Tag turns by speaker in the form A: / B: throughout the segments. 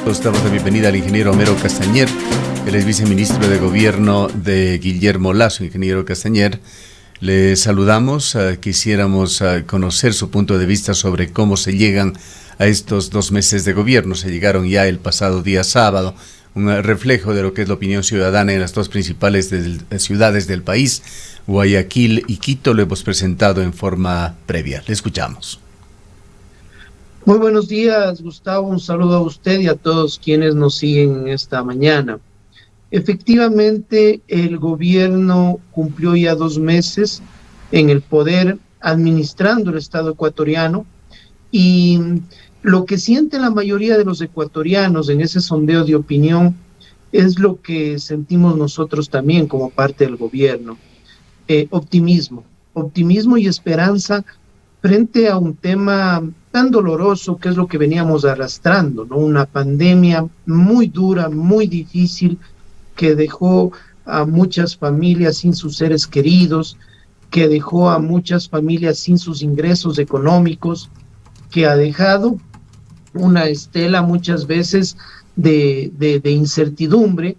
A: Damos la bienvenida al ingeniero Homero Castañer, él es viceministro de Gobierno de Guillermo Lasso. Ingeniero Castañer, le saludamos. Quisiéramos conocer su punto de vista sobre cómo se llegan a estos 2 meses de gobierno. Se llegaron ya el pasado día sábado, un reflejo de lo que es la opinión ciudadana en las 2 principales ciudades del país, Guayaquil y Quito. Lo hemos presentado en forma previa. Le escuchamos.
B: Muy buenos días, Gustavo. Un saludo a usted y a todos quienes nos siguen esta mañana. Efectivamente, el gobierno cumplió ya 2 meses en el poder administrando el Estado ecuatoriano, y lo que siente la mayoría de los ecuatorianos en ese sondeo de opinión es lo que sentimos nosotros también como parte del gobierno. Optimismo y esperanza frente a un tema tan doloroso que es lo que veníamos arrastrando, ¿no? Una pandemia muy dura, muy difícil, que dejó a muchas familias sin sus seres queridos, que dejó a muchas familias sin sus ingresos económicos, que ha dejado una estela muchas veces de incertidumbre,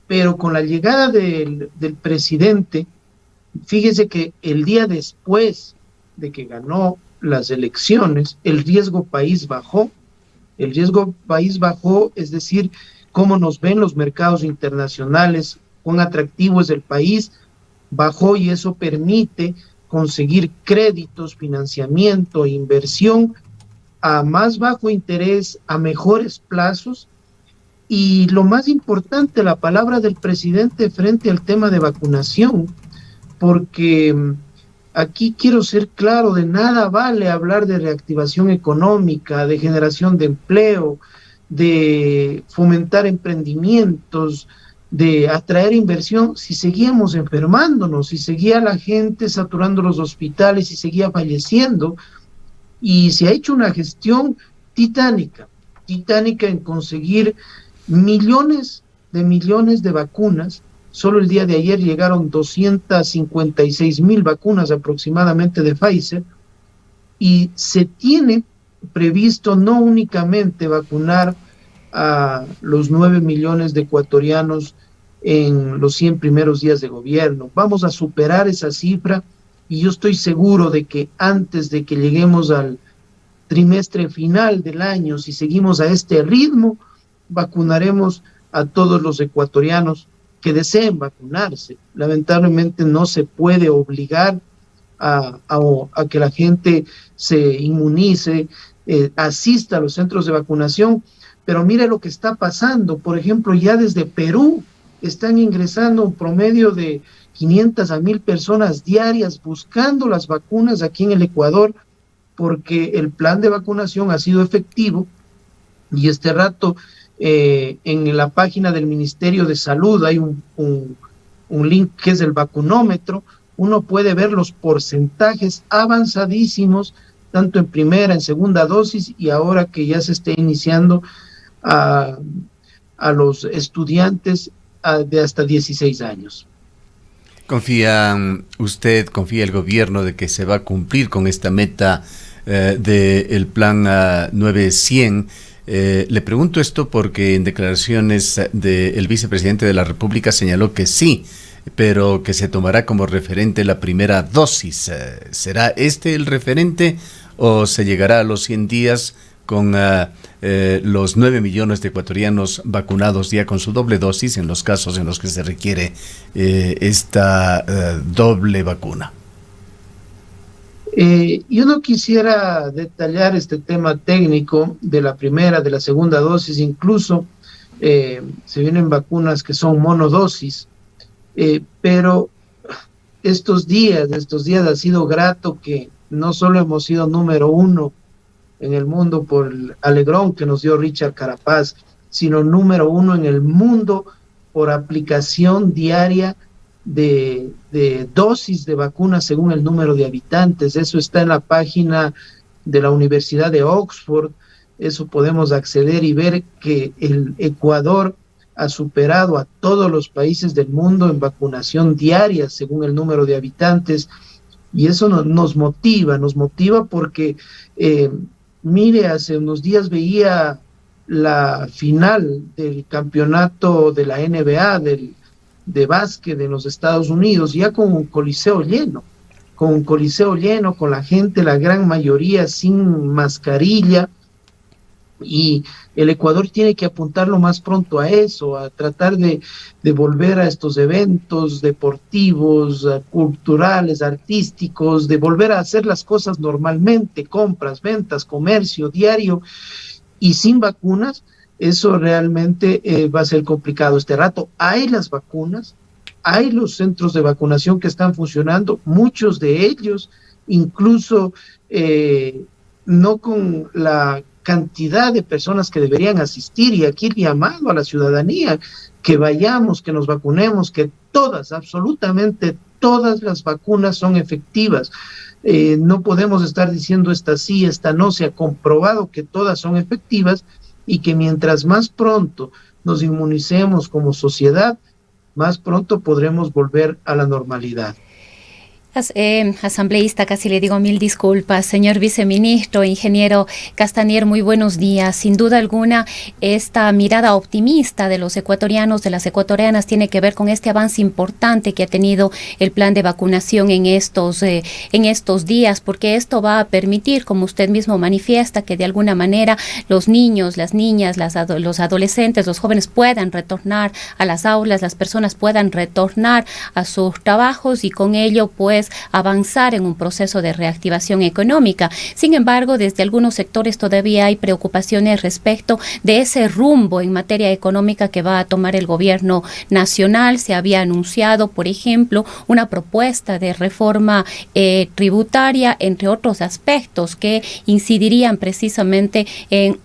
B: pero con la llegada del presidente, fíjese que el día después de que ganó las elecciones, el riesgo país bajó, es decir, cómo nos ven los mercados internacionales, cuán atractivo es el país, bajó, y eso permite conseguir créditos, financiamiento e inversión a más bajo interés, a mejores plazos. Y lo más importante, la palabra del presidente frente al tema de vacunación, porque aquí quiero ser claro, de nada vale hablar de reactivación económica, de generación de empleo, de fomentar emprendimientos, de atraer inversión, si seguíamos enfermándonos, si seguía la gente saturando los hospitales, si seguía falleciendo. Y se ha hecho una gestión titánica en conseguir millones de vacunas. Solo el día de ayer llegaron 256,000 vacunas aproximadamente de Pfizer, y se tiene previsto no únicamente vacunar a los 9 millones de ecuatorianos en los 100 primeros días de gobierno. Vamos a superar esa cifra, y yo estoy seguro de que antes de que lleguemos al trimestre final del año, si seguimos a este ritmo, vacunaremos a todos los ecuatorianos que deseen vacunarse. Lamentablemente no se puede obligar a que la gente se inmunice, asista a los centros de vacunación, pero mire lo que está pasando. Por ejemplo, ya desde Perú están ingresando un promedio de 500 a 1,000 personas diarias buscando las vacunas aquí en el Ecuador, porque el plan de vacunación ha sido efectivo. Y este rato en la página del Ministerio de Salud hay un link que es el vacunómetro. Uno puede ver los porcentajes avanzadísimos, tanto en primera, en segunda dosis, y ahora que ya se esté iniciando a los estudiantes de hasta 16 años.
A: ¿Confía usted, confía el gobierno de que se va a cumplir con esta meta del plan 900? Le pregunto esto porque en declaraciones del vicepresidente de la República señaló que sí, pero que se tomará como referente la primera dosis. ¿Será este el referente o se llegará a los 100 días con los 9 millones de ecuatorianos vacunados ya con su doble dosis en los casos en los que se requiere esta doble vacuna?
B: Yo no quisiera detallar este tema técnico de la primera, de la segunda dosis. Incluso se vienen vacunas que son monodosis, pero estos días ha sido grato que no solo hemos sido número 1 en el mundo por el alegrón que nos dio Richard Carapaz, sino número 1 en el mundo por aplicación diaria de dosis de vacunas según el número de habitantes. Eso está en la página de la Universidad de Oxford. Eso podemos acceder y ver que el Ecuador ha superado a todos los países del mundo en vacunación diaria según el número de habitantes, y eso nos motiva porque mire, hace unos días veía la final del campeonato de la NBA de básquet en los Estados Unidos, ya con un coliseo lleno, con la gente, la gran mayoría sin mascarilla, y el Ecuador tiene que apuntar lo más pronto a eso, a tratar de volver a estos eventos deportivos, culturales, artísticos, de volver a hacer las cosas normalmente, compras, ventas, comercio diario, y sin vacunas, eso realmente va a ser complicado este rato. Hay las vacunas, hay los centros de vacunación que están funcionando, muchos de ellos incluso no con la cantidad de personas que deberían asistir, y aquí el llamado a la ciudadanía, que vayamos, que nos vacunemos, que todas, absolutamente todas las vacunas son efectivas. No podemos estar diciendo esta sí, esta no, se ha comprobado que todas son efectivas, y que mientras más pronto nos inmunicemos como sociedad, más pronto podremos volver a la normalidad.
C: Asambleísta, casi le digo mil disculpas. Señor viceministro, ingeniero Castanier, muy buenos días. Sin duda alguna, esta mirada optimista de los ecuatorianos, de las ecuatorianas, tiene que ver con este avance importante que ha tenido el plan de vacunación en estos días, porque esto va a permitir, como usted mismo manifiesta, que de alguna manera los niños, las niñas, los adolescentes, los jóvenes puedan retornar a las aulas, las personas puedan retornar a sus trabajos, y con ello, pues, avanzar en un proceso de reactivación económica. Sin embargo, desde algunos sectores todavía hay preocupaciones respecto de ese rumbo en materia económica que va a tomar el gobierno nacional. Se había anunciado, por ejemplo, una propuesta de reforma tributaria, entre otros aspectos que incidirían precisamente en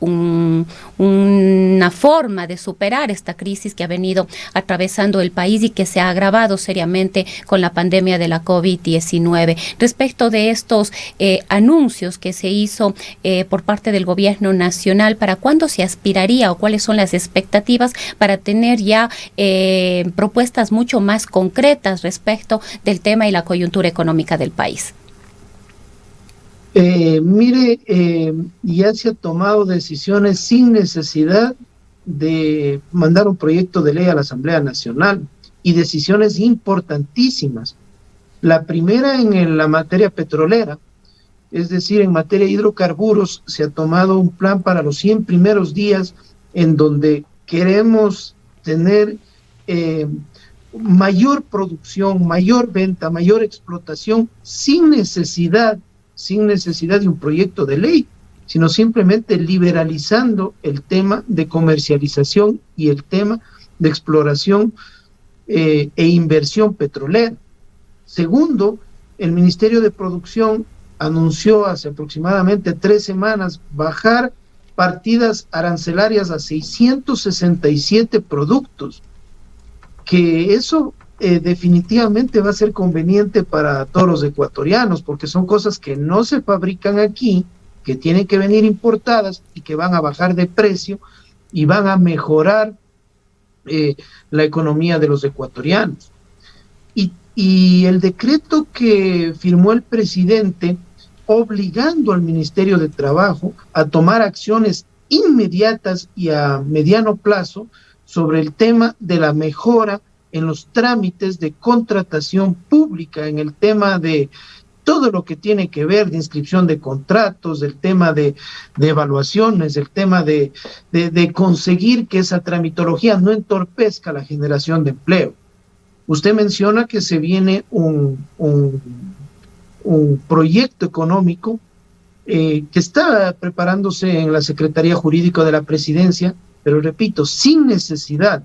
C: una forma de superar esta crisis que ha venido atravesando el país y que se ha agravado seriamente con la pandemia de la COVID-19. Respecto de estos anuncios que se hizo por parte del gobierno nacional, ¿para cuándo se aspiraría o cuáles son las expectativas para tener ya propuestas mucho más concretas respecto del tema y la coyuntura económica del país?
B: Ya se ha tomado decisiones sin necesidad de mandar un proyecto de ley a la Asamblea Nacional, y decisiones importantísimas. La primera en la materia petrolera, es decir, en materia de hidrocarburos, se ha tomado un plan para los 100 primeros días en donde queremos tener mayor producción, mayor venta, mayor explotación, sin necesidad de un proyecto de ley, sino simplemente liberalizando el tema de comercialización y el tema de exploración e inversión petrolera. Segundo, el Ministerio de Producción anunció hace aproximadamente 3 semanas bajar partidas arancelarias a 667 productos, que eso definitivamente va a ser conveniente para todos los ecuatorianos, porque son cosas que no se fabrican aquí, que tienen que venir importadas y que van a bajar de precio y van a mejorar la economía de los ecuatorianos. Y el decreto que firmó el presidente obligando al Ministerio de Trabajo a tomar acciones inmediatas y a mediano plazo sobre el tema de la mejora en los trámites de contratación pública, en el tema de todo lo que tiene que ver de inscripción de contratos, del tema de evaluaciones, el tema de conseguir que esa tramitología no entorpezca la generación de empleo. Usted menciona que se viene un proyecto económico que está preparándose en la Secretaría Jurídica de la Presidencia, pero repito, sin necesidad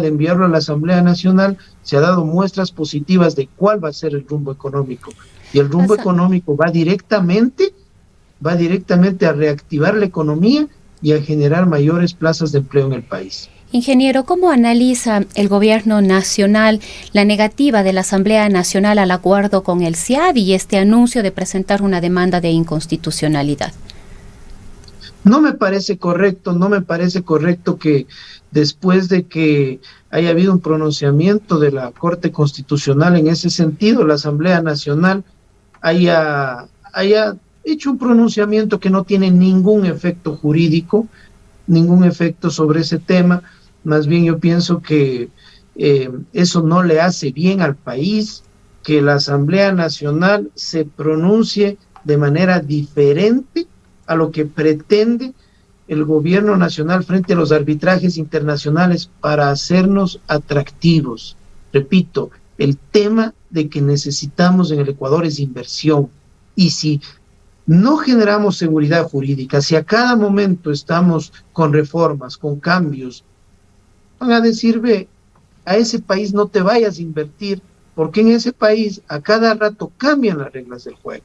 B: de enviarlo a la Asamblea Nacional, se ha dado muestras positivas de cuál va a ser el rumbo económico. Y el rumbo económico va directamente a reactivar la economía y a generar mayores plazas de empleo en el país.
C: Ingeniero, ¿cómo analiza el gobierno nacional la negativa de la Asamblea Nacional al acuerdo con el SEAD y este anuncio de presentar una demanda de inconstitucionalidad?
B: No me parece correcto que después de que haya habido un pronunciamiento de la Corte Constitucional en ese sentido, la Asamblea Nacional haya hecho un pronunciamiento que no tiene ningún efecto jurídico. ningún efecto sobre ese tema. Más bien yo pienso que eso no le hace bien al país, que la Asamblea Nacional se pronuncie de manera diferente a lo que pretende el gobierno nacional frente a los arbitrajes internacionales para hacernos atractivos. Repito, el tema de que necesitamos en el Ecuador es inversión. Y si no generamos seguridad jurídica, si a cada momento estamos con reformas, con cambios, van a decir, ve, a ese país no te vayas a invertir, porque en ese país a cada rato cambian las reglas del juego.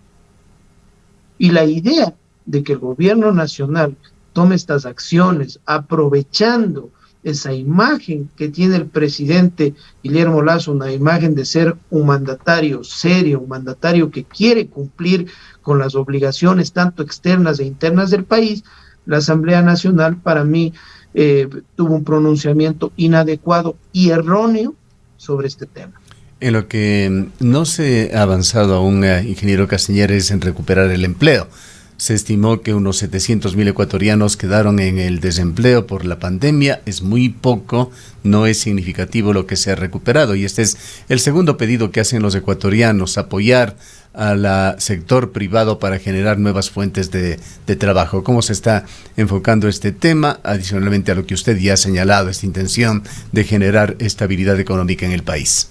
B: Y la idea de que el gobierno nacional tome estas acciones aprovechando esa imagen que tiene el presidente Guillermo Lasso, una imagen de ser un mandatario serio, un mandatario que quiere cumplir con las obligaciones tanto externas e internas del país, la Asamblea Nacional para mí tuvo un pronunciamiento inadecuado y erróneo sobre este tema.
A: En lo que no se ha avanzado aún, ingeniero Castañer, es en recuperar el empleo. Se estimó que unos 700,000 ecuatorianos quedaron en el desempleo por la pandemia. Es muy poco, no es significativo lo que se ha recuperado. Y este es el segundo pedido que hacen los ecuatorianos, apoyar al sector privado para generar nuevas fuentes de trabajo. ¿Cómo se está enfocando este tema? Adicionalmente a lo que usted ya ha señalado, esta intención de generar estabilidad económica en el país.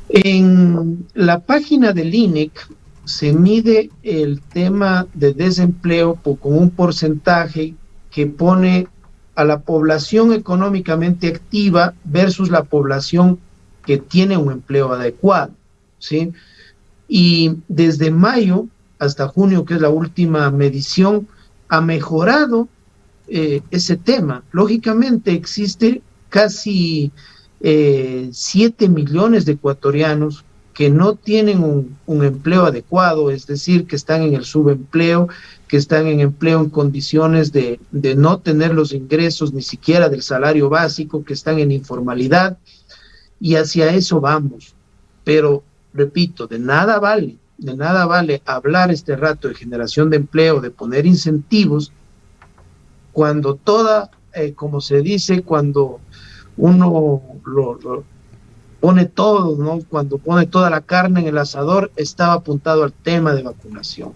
B: En la página del INEC se mide el tema de desempleo con un porcentaje que pone a la población económicamente activa versus la población que tiene un empleo adecuado, ¿sí? Y desde mayo hasta junio, que es la última medición, ha mejorado ese tema. Lógicamente existe casi 7 millones de ecuatorianos que no tienen un empleo adecuado, es decir, que están en el subempleo, que están en empleo en condiciones de no tener los ingresos ni siquiera del salario básico, que están en informalidad, y hacia eso vamos. Pero, repito, de nada vale hablar este rato de generación de empleo, de poner incentivos, cuando como se dice, cuando uno pone todo, ¿no? Cuando pone toda la carne en el asador, estaba apuntado al tema de vacunación.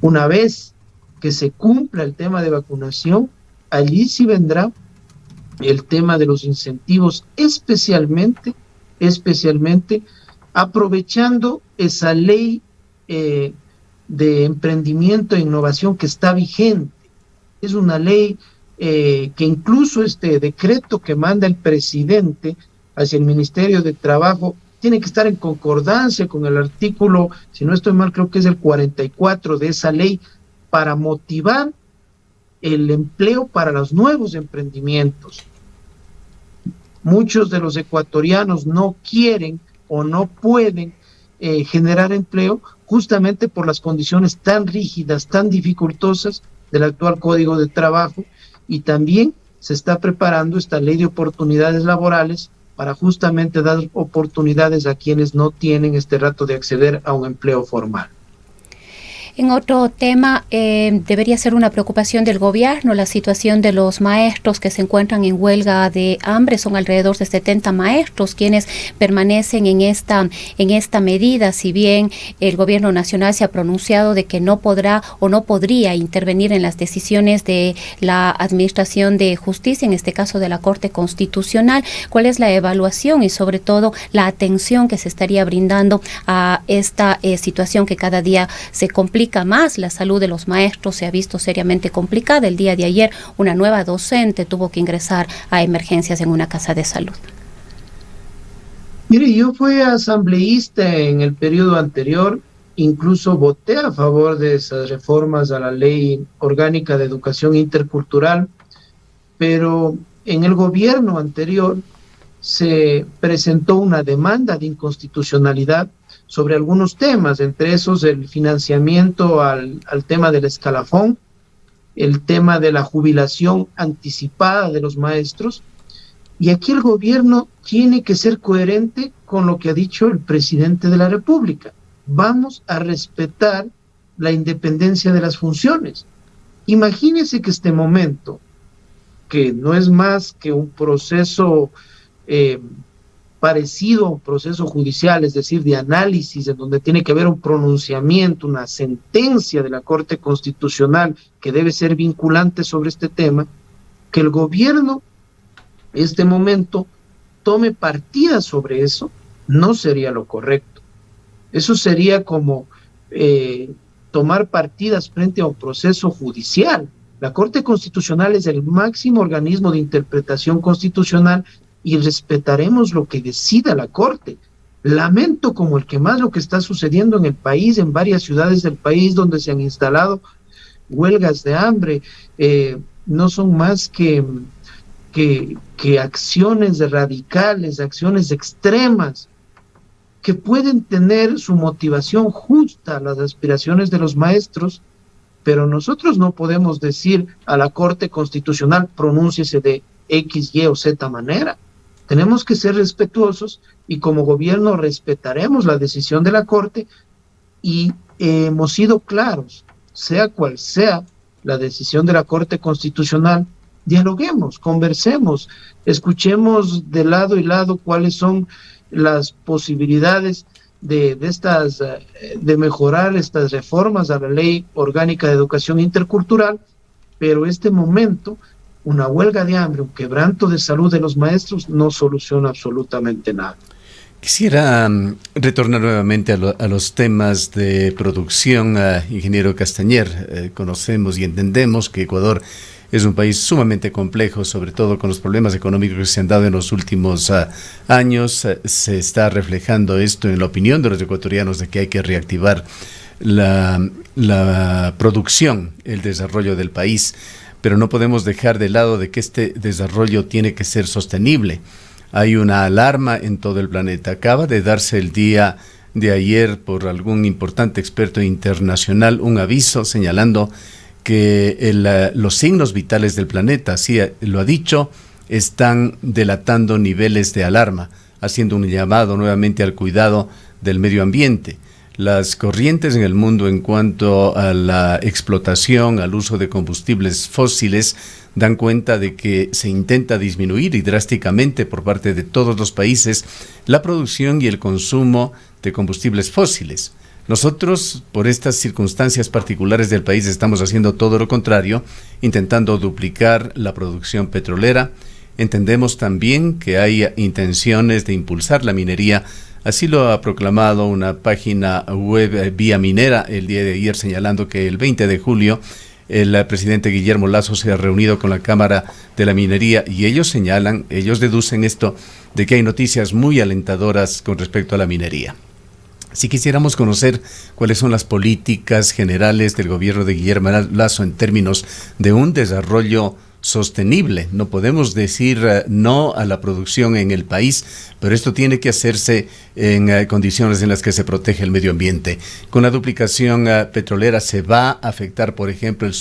B: Una vez que se cumpla el tema de vacunación, allí sí vendrá el tema de los incentivos, especialmente aprovechando esa ley de emprendimiento e innovación que está vigente. Es una ley que incluso este decreto que manda el presidente hacia el Ministerio de Trabajo tiene que estar en concordancia con el artículo, si no estoy mal, creo que es el 44 de esa ley, para motivar el empleo para los nuevos emprendimientos. Muchos de los ecuatorianos no quieren o no pueden generar empleo justamente por las condiciones tan rígidas, tan dificultosas del actual Código de Trabajo, y también se está preparando esta ley de oportunidades laborales para justamente dar oportunidades a quienes no tienen este rato de acceder a un empleo formal.
C: En otro tema, debería ser una preocupación del gobierno la situación de los maestros que se encuentran en huelga de hambre. Son alrededor de 70 maestros quienes permanecen en esta medida, si bien el gobierno nacional se ha pronunciado de que no podrá o no podría intervenir en las decisiones de la Administración de Justicia, en este caso de la Corte Constitucional. ¿Cuál es la evaluación y sobre todo la atención que se estaría brindando a esta situación que cada día se complica más? La salud de los maestros se ha visto seriamente complicada. El día de ayer una nueva docente tuvo que ingresar a emergencias en una casa de salud.
B: Mire, yo fui asambleísta en el periodo anterior, incluso voté a favor de esas reformas a la Ley Orgánica de Educación Intercultural, pero en el gobierno anterior se presentó una demanda de inconstitucionalidad sobre algunos temas, entre esos el financiamiento al tema del escalafón, el tema de la jubilación anticipada de los maestros, y aquí el gobierno tiene que ser coherente con lo que ha dicho el presidente de la República. Vamos a respetar la independencia de las funciones. Imagínense que este momento, que no es más que un proceso parecido a un proceso judicial, es decir, de análisis, en donde tiene que haber un pronunciamiento, una sentencia de la Corte Constitucional que debe ser vinculante sobre este tema, que el gobierno, en este momento, tome partida sobre eso, no sería lo correcto. Eso sería como tomar partidas frente a un proceso judicial. La Corte Constitucional es el máximo organismo de interpretación constitucional y respetaremos lo que decida la Corte. Lamento como el que más lo que está sucediendo en el país, en varias ciudades del país donde se han instalado huelgas de hambre, no son más que acciones radicales, acciones extremas, que pueden tener su motivación justa a las aspiraciones de los maestros, pero nosotros no podemos decir a la Corte Constitucional pronúnciese de X, Y o Z manera. Tenemos que ser respetuosos y como gobierno respetaremos la decisión de la Corte y hemos sido claros, sea cual sea la decisión de la Corte Constitucional, dialoguemos, conversemos, escuchemos de lado y lado cuáles son las posibilidades de mejorar estas reformas a la Ley Orgánica de Educación Intercultural, pero este momento, una huelga de hambre, un quebranto de salud de los maestros no soluciona absolutamente nada.
A: Quisiera retornar nuevamente a los temas de producción, ingeniero Castañer. Conocemos y entendemos que Ecuador es un país sumamente complejo, sobre todo con los problemas económicos que se han dado en los últimos años. Se está reflejando esto en la opinión de los ecuatorianos de que hay que reactivar la producción, el desarrollo del país, pero no podemos dejar de lado de que este desarrollo tiene que ser sostenible. Hay una alarma en todo el planeta. Acaba de darse el día de ayer por algún importante experto internacional un aviso señalando que los signos vitales del planeta, así lo ha dicho, están delatando niveles de alarma, haciendo un llamado nuevamente al cuidado del medio ambiente. Las corrientes en el mundo en cuanto a la explotación, al uso de combustibles fósiles, dan cuenta de que se intenta disminuir y drásticamente por parte de todos los países la producción y el consumo de combustibles fósiles. Nosotros, por estas circunstancias particulares del país, estamos haciendo todo lo contrario, intentando duplicar la producción petrolera. Entendemos también que hay intenciones de impulsar la minería. Así lo ha proclamado una página web Vía Minera el día de ayer, señalando que el 20 de julio el presidente Guillermo Lasso se ha reunido con la Cámara de la Minería y ellos deducen esto de que hay noticias muy alentadoras con respecto a la minería. Si quisiéramos conocer cuáles son las políticas generales del gobierno de Guillermo Lasso en términos de un desarrollo sostenible. No podemos decir no a la producción en el país, pero esto tiene que hacerse en condiciones en las que se protege el medio ambiente. Con la duplicación petrolera se va a afectar, por ejemplo, el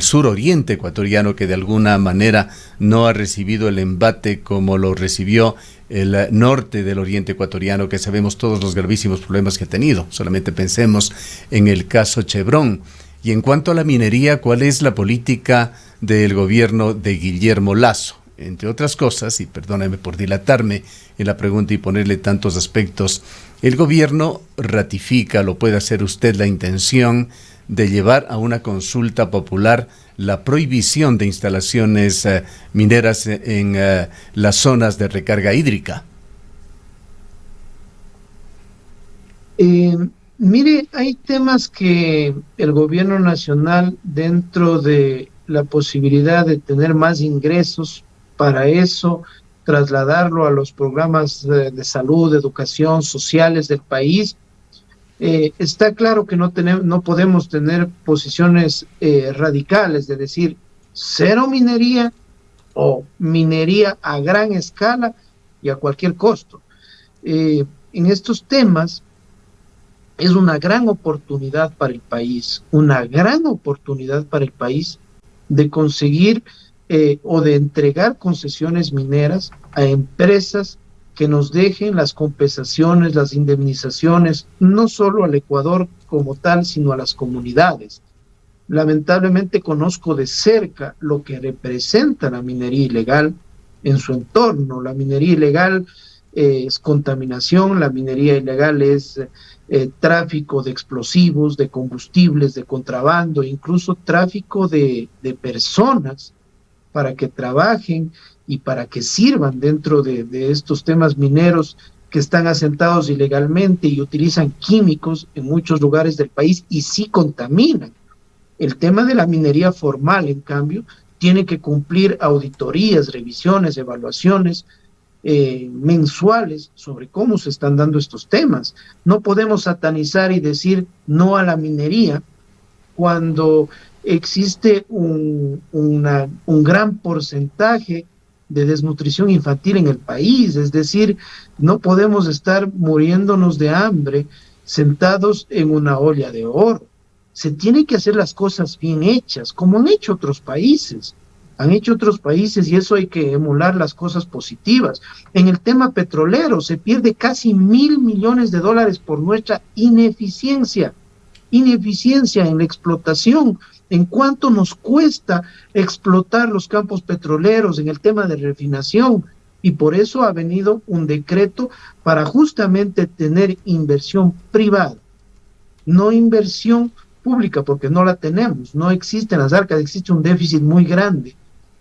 A: suroriente ecuatoriano, que de alguna manera no ha recibido el embate como lo recibió el norte del oriente ecuatoriano, que sabemos todos los gravísimos problemas que ha tenido. Solamente pensemos en el caso Chevron. Y en cuanto a la minería, ¿cuál es la política del gobierno de Guillermo Lasso? Entre otras cosas, y perdóname por dilatarme en la pregunta y ponerle tantos aspectos, el gobierno ratifica, lo puede hacer usted, la intención de llevar a una consulta popular la prohibición de instalaciones mineras en las zonas de recarga hídrica.
B: Mire, hay temas que el gobierno nacional, dentro de la posibilidad de tener más ingresos, para eso trasladarlo a los programas de salud, de educación, sociales del país. Está claro que no podemos tener posiciones radicales de decir cero minería o minería a gran escala y a cualquier costo. En estos temas es una gran oportunidad para el país, de conseguir o de entregar concesiones mineras a empresas que nos dejen las compensaciones, las indemnizaciones, no solo al Ecuador como tal, sino a las comunidades. Lamentablemente conozco de cerca lo que representa la minería ilegal en su entorno. La minería ilegal es contaminación, la minería ilegal es tráfico de explosivos, de combustibles, de contrabando, incluso tráfico de personas para que trabajen y para que sirvan dentro de estos temas mineros que están asentados ilegalmente y utilizan químicos en muchos lugares del país y sí contaminan. El tema de la minería formal, en cambio, tiene que cumplir auditorías, revisiones, evaluaciones mensuales sobre cómo se están dando estos temas. No podemos satanizar y decir no a la minería cuando existe un gran porcentaje de desnutrición infantil en el país. Es decir, no podemos estar muriéndonos de hambre sentados en una olla de oro. Se tiene que hacer las cosas bien hechas, como han hecho otros países. Han hecho otros países y eso hay que emular las cosas positivas. En el tema petrolero se pierde casi $1.000 millones por nuestra ineficiencia en la explotación. ¿En cuánto nos cuesta explotar los campos petroleros en el tema de refinación? Y por eso ha venido un decreto para justamente tener inversión privada, no inversión pública, porque no la tenemos, no existe en las arcas, existe un déficit muy grande,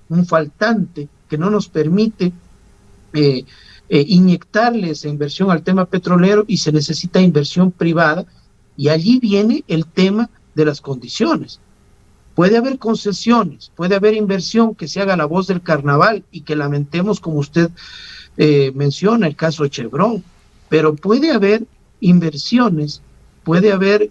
B: un faltante que no nos permite inyectarle esa inversión al tema petrolero y se necesita inversión privada y allí viene el tema de las condiciones. Puede haber concesiones, puede haber inversión que se haga la voz del carnaval y que lamentemos como usted menciona el caso de Chevron, pero puede haber inversiones, puede haber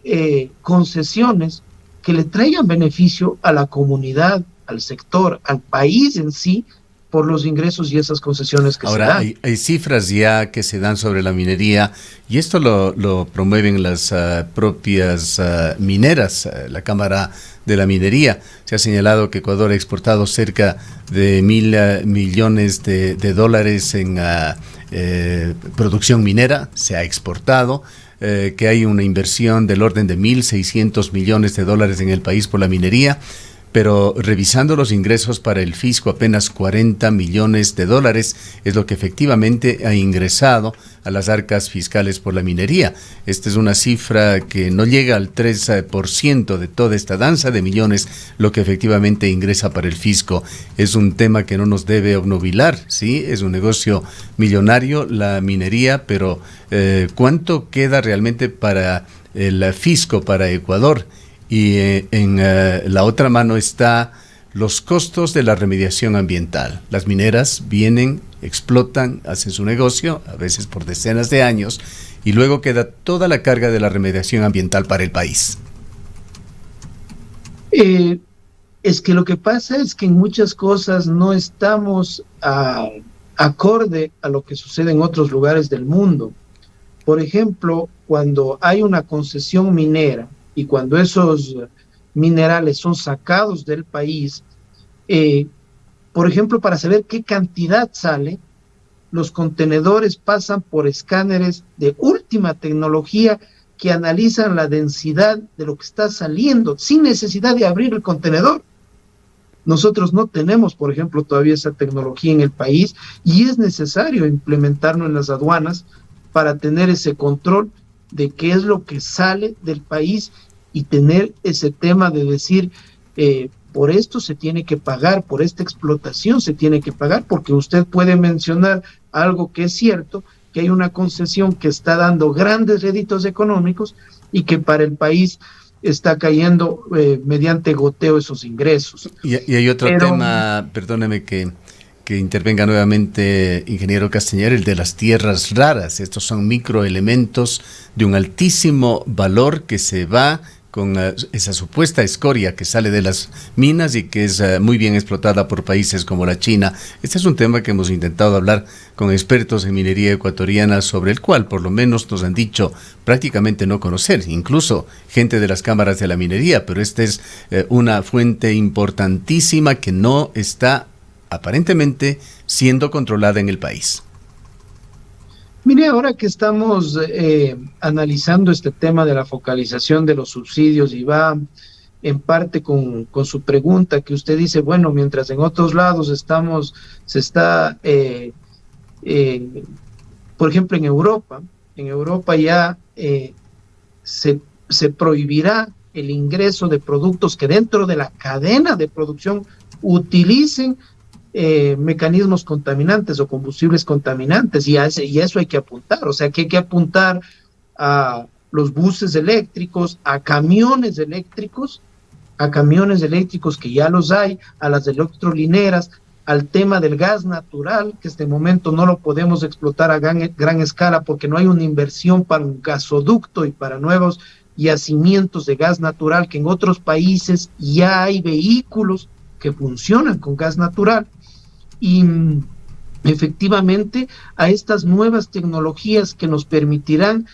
B: concesiones que le traigan beneficio a la comunidad, al sector, al país en sí, por los ingresos y esas concesiones que
A: ahora,
B: se dan.
A: Hay cifras ya que se dan sobre la minería y esto lo promueven las propias mineras, la Cámara de la Minería. Se ha señalado que Ecuador ha exportado cerca de $1.000 millones en producción minera, se ha exportado. Que hay una inversión del orden de $1.600 millones en el país por la minería, pero revisando los ingresos para el fisco, apenas $40 millones es lo que efectivamente ha ingresado a las arcas fiscales por la minería. Esta es una cifra que no llega al 3% de toda esta danza de millones, lo que efectivamente ingresa para el fisco. Es un tema que no nos debe obnubilar, ¿sí? Es un negocio millonario la minería, pero ¿cuánto queda realmente para el fisco, para Ecuador? Y en la otra mano está los costos de la remediación ambiental. Las mineras vienen, explotan, hacen su negocio, a veces por decenas de años, y luego queda toda la carga de la remediación ambiental para el país.
B: Es que lo que pasa es que en muchas cosas no estamos acorde a lo que sucede en otros lugares del mundo. Por ejemplo, cuando hay una concesión minera, y cuando esos minerales son sacados del país, por ejemplo, para saber qué cantidad sale, los contenedores pasan por escáneres de última tecnología que analizan la densidad de lo que está saliendo sin necesidad de abrir el contenedor. Nosotros no tenemos, por ejemplo, todavía esa tecnología en el país y es necesario implementarlo en las aduanas para tener ese control de qué es lo que sale del país y tener ese tema de decir, por esto se tiene que pagar, por esta explotación se tiene que pagar, porque usted puede mencionar algo que es cierto, que hay una concesión que está dando grandes réditos económicos y que para el país está cayendo mediante goteo esos ingresos.
A: Y hay otro tema, perdóneme que intervenga nuevamente, ingeniero Castañer, el de las tierras raras. Estos son microelementos de un altísimo valor que se va con esa supuesta escoria que sale de las minas y que es muy bien explotada por países como la China. Este es un tema que hemos intentado hablar con expertos en minería ecuatoriana, sobre el cual por lo menos nos han dicho prácticamente no conocer, incluso gente de las cámaras de la minería, pero esta es una fuente importantísima que no está aparentemente siendo controlada en el país.
B: Mire, ahora que estamos analizando este tema de la focalización de los subsidios y va en parte con su pregunta, que usted dice, bueno, mientras en otros lados se está, por ejemplo, en Europa ya se prohibirá el ingreso de productos que dentro de la cadena de producción utilicen mecanismos contaminantes o combustibles contaminantes, y eso hay que apuntar, o sea que hay que apuntar a los buses eléctricos, a camiones eléctricos que ya los hay, a las electrolineras, al tema del gas natural, que este momento no lo podemos explotar a gran escala porque no hay una inversión para un gasoducto y para nuevos yacimientos de gas natural, que en otros países ya hay vehículos que funcionan con gas natural. Y efectivamente a estas nuevas tecnologías que nos permitirán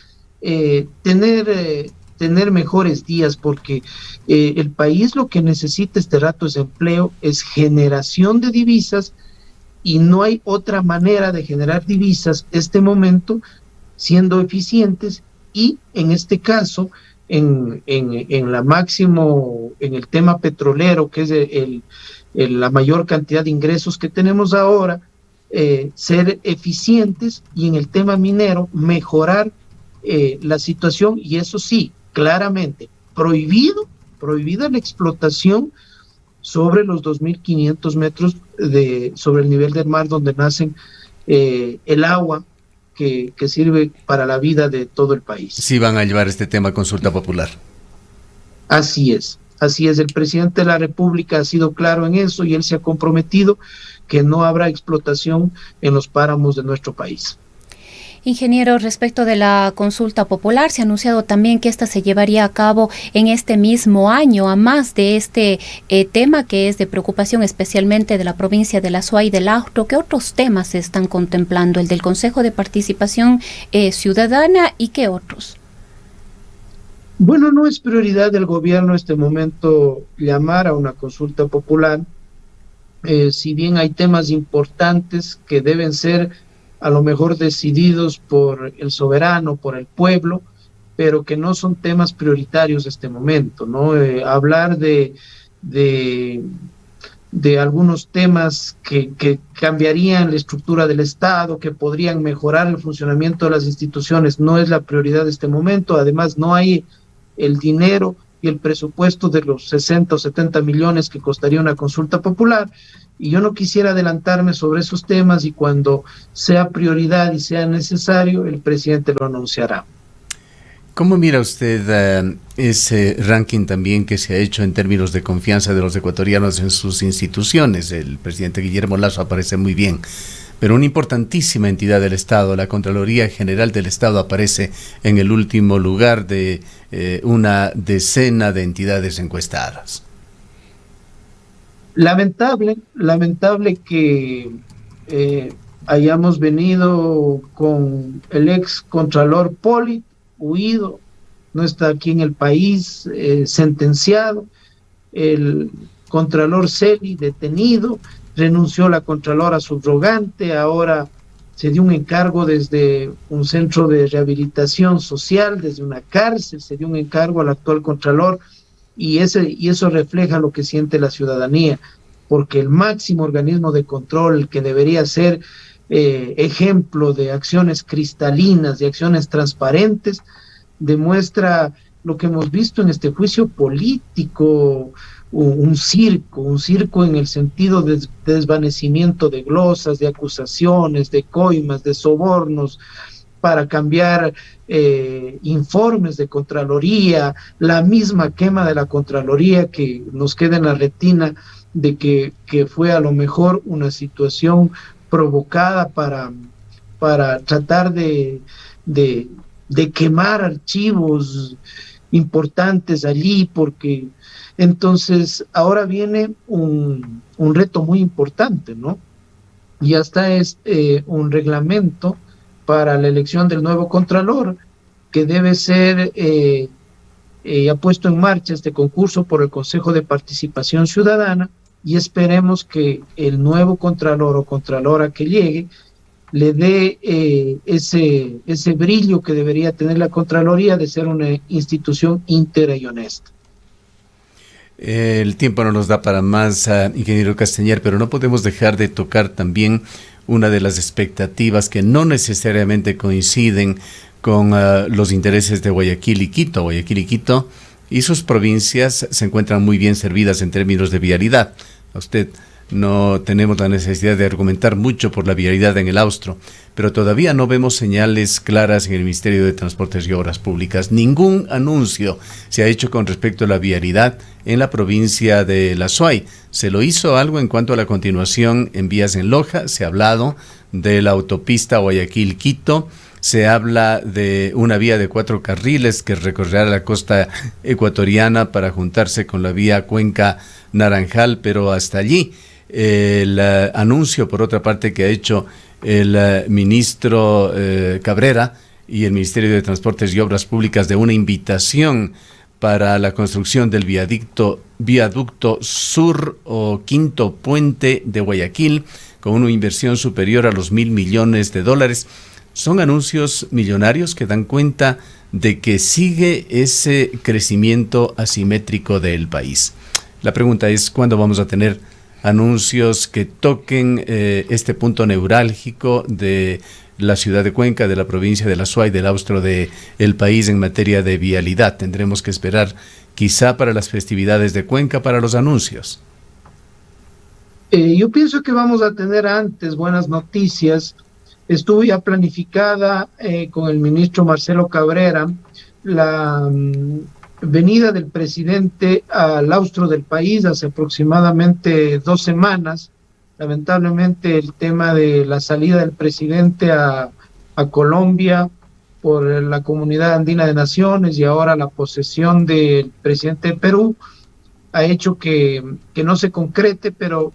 B: tener mejores días, porque el país lo que necesita este rato es empleo, es generación de divisas, y no hay otra manera de generar divisas este momento siendo eficientes, y en este caso en el tema petrolero, que es la mayor cantidad de ingresos que tenemos ahora, ser eficientes, y en el tema minero mejorar la situación, y eso sí, claramente, prohibida la explotación sobre los 2.500 metros sobre el nivel del mar, donde nacen el agua que sirve para la vida de todo el país.
A: Sí van a llevar este tema a consulta popular.
B: Así es, el presidente de la República ha sido claro en eso, y él se ha comprometido que no habrá explotación en los páramos de nuestro país.
C: Ingeniero, respecto de la consulta popular, se ha anunciado también que esta se llevaría a cabo en este mismo año, a más de este tema que es de preocupación especialmente de la provincia de la Suay y del Austro. ¿Qué otros temas se están contemplando? El del Consejo de Participación Ciudadana, ¿y qué otros?
B: Bueno, no es prioridad del gobierno en este momento llamar a una consulta popular, si bien hay temas importantes que deben ser a lo mejor decididos por el soberano, por el pueblo, pero que no son temas prioritarios de este momento, ¿no? Hablar de algunos temas que cambiarían la estructura del Estado, que podrían mejorar el funcionamiento de las instituciones, no es la prioridad de este momento. Además, no hay el dinero y el presupuesto de los 60 o 70 millones que costaría una consulta popular, y yo no quisiera adelantarme sobre esos temas, y cuando sea prioridad y sea necesario, el presidente lo anunciará.
A: ¿Cómo mira usted ese ranking también que se ha hecho en términos de confianza de los ecuatorianos en sus instituciones? El presidente Guillermo Lasso aparece muy bien, pero una importantísima entidad del Estado, la Contraloría General del Estado, aparece en el último lugar de una decena de entidades encuestadas.
B: Lamentable que hayamos venido con el ex Contralor Poli, huido, no está aquí en el país, sentenciado, el Contralor Celi, detenido, renunció la Contralora subrogante, ahora se dio un encargo desde un centro de rehabilitación social, desde una cárcel, se dio un encargo al actual Contralor, y eso refleja lo que siente la ciudadanía, porque el máximo organismo de control, que debería ser ejemplo de acciones cristalinas, de acciones transparentes, demuestra lo que hemos visto en este juicio político, un circo en el sentido de desvanecimiento de glosas, de acusaciones, de coimas, de sobornos, para cambiar informes de Contraloría, la misma quema de la Contraloría que nos queda en la retina de que fue a lo mejor una situación provocada para tratar de quemar archivos importantes allí, porque entonces ahora viene un reto muy importante, ¿no? Y hasta un reglamento para la elección del nuevo Contralor, que debe ser ya puesto en marcha este concurso por el Consejo de Participación Ciudadana, y esperemos que el nuevo Contralor o Contralora que llegue le dé ese brillo que debería tener la Contraloría de ser una institución íntegra y honesta.
A: El tiempo no nos da para más, ingeniero Castañer, pero no podemos dejar de tocar también una de las expectativas que no necesariamente coinciden con los intereses de Guayaquil y Quito. Guayaquil y Quito y sus provincias se encuentran muy bien servidas en términos de vialidad. A usted no tenemos la necesidad de argumentar mucho por la vialidad en el Austro, pero todavía no vemos señales claras en el Ministerio de Transportes y Obras Públicas. Ningún anuncio se ha hecho con respecto a la vialidad en la provincia de La Suay. Se lo hizo algo en cuanto a la continuación en vías en Loja. Se ha hablado de la autopista Guayaquil-Quito. Se habla de una vía de 4 carriles que recorrerá la costa ecuatoriana para juntarse con la vía Cuenca-Naranjal, pero hasta allí. El anuncio, por otra parte, que ha hecho el ministro Cabrera y el Ministerio de Transportes y Obras Públicas de una invitación para la construcción del viaducto sur o quinto puente de Guayaquil con una inversión superior a los $1.000 millones. Son anuncios millonarios que dan cuenta de que sigue ese crecimiento asimétrico del país. La pregunta es, ¿cuándo vamos a tener anuncios que toquen este punto neurálgico de la ciudad de Cuenca, de la provincia de La Suay, del austro del país en materia de vialidad? Tendremos que esperar quizá para las festividades de Cuenca para los anuncios.
B: Yo pienso que vamos a tener antes buenas noticias. Estuvo ya planificada con el ministro Marcelo Cabrera la venida del presidente al austro del país hace aproximadamente 2 semanas. Lamentablemente el tema de la salida del presidente a Colombia por la Comunidad Andina de Naciones y ahora la posesión del presidente de Perú ha hecho que no se concrete, pero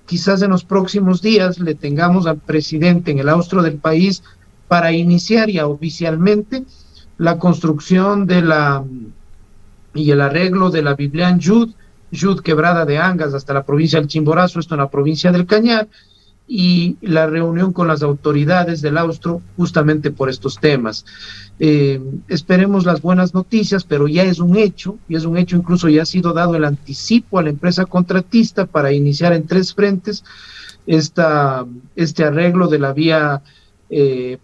B: quizás en los próximos días le tengamos al presidente en el austro del país para iniciar ya oficialmente la construcción y el arreglo de la Biblián Yud Quebrada de Angas hasta la provincia del Chimborazo, esto en la provincia del Cañar, y la reunión con las autoridades del austro justamente por estos temas. Esperemos las buenas noticias, pero ya es un hecho, incluso ya ha sido dado el anticipo a la empresa contratista para iniciar en 3 frentes este arreglo de la vía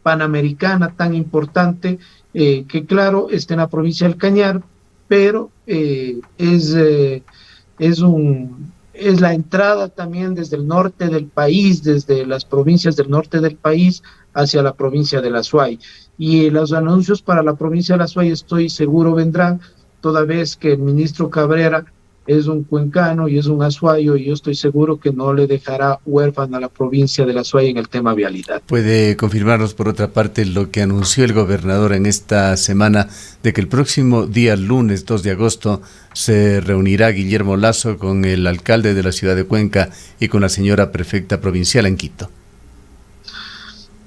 B: panamericana tan importante, que claro, está en la provincia del Cañar, pero es la entrada también desde el norte del país, desde las provincias del norte del país hacia la provincia de La Suay. Y los anuncios para la provincia de La Suay estoy seguro vendrán, toda vez que el ministro Cabrera es un cuencano y es un azuayo, y yo estoy seguro que no le dejará huérfana a la provincia de La Suay en el tema vialidad.
A: ¿Puede confirmarnos, por otra parte, lo que anunció el gobernador en esta semana, de que el próximo día lunes 2 de agosto se reunirá Guillermo Lasso con el alcalde de la ciudad de Cuenca y con la señora prefecta provincial en Quito?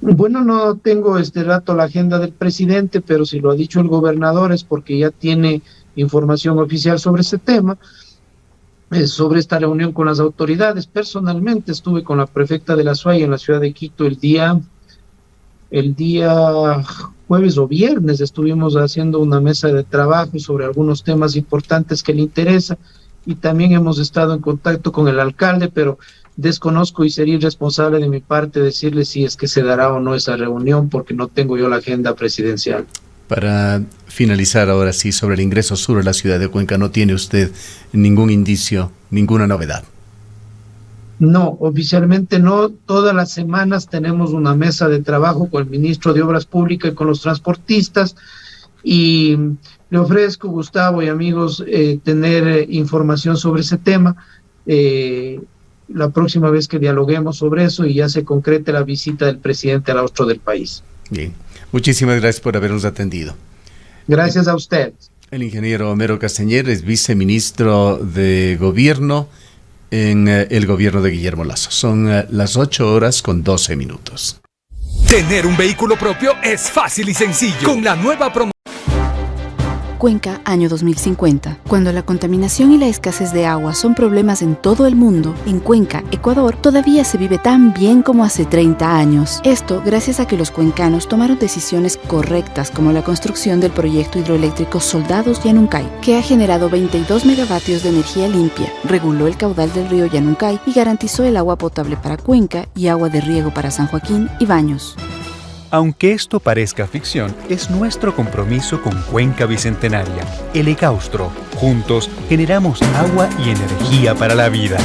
B: Bueno, no tengo este rato la agenda del presidente, pero si lo ha dicho el gobernador es porque ya tiene información oficial sobre ese tema. Sobre esta reunión con las autoridades. Personalmente estuve con la prefecta de La Suay en la ciudad de Quito el día jueves o viernes. Estuvimos haciendo una mesa de trabajo sobre algunos temas importantes que le interesan, y también hemos estado en contacto con el alcalde, pero desconozco y sería irresponsable de mi parte decirle si es que se dará o no esa reunión, porque no tengo yo la agenda presidencial.
A: Para finalizar ahora sí, sobre el ingreso sur a la ciudad de Cuenca, ¿no tiene usted ningún indicio, ninguna novedad?
B: No, oficialmente no. Todas las semanas tenemos una mesa de trabajo con el ministro de Obras Públicas y con los transportistas, y le ofrezco, Gustavo y amigos, tener información sobre ese tema la próxima vez que dialoguemos sobre eso y ya se concrete la visita del presidente al austro del país.
A: Bien. Muchísimas gracias por habernos atendido.
B: Gracias a usted.
A: El ingeniero Homero Castañer es viceministro de Gobierno en el gobierno de Guillermo Lasso. Son las 8:12.
D: Tener un vehículo propio es fácil y sencillo. Con la nueva promoción. Cuenca, año 2050. Cuando la contaminación y la escasez de agua son problemas en todo el mundo, en Cuenca, Ecuador, todavía se vive tan bien como hace 30 años. Esto gracias a que los cuencanos tomaron decisiones correctas, como la construcción del proyecto hidroeléctrico Soldados Yanuncay, que ha generado 22 megavatios de energía limpia, reguló el caudal del río Yanuncay y garantizó el agua potable para Cuenca y agua de riego para San Joaquín y Baños.
E: Aunque esto parezca ficción, es nuestro compromiso con Cuenca Bicentenaria, el Ecaustro. Juntos generamos agua y energía para la vida.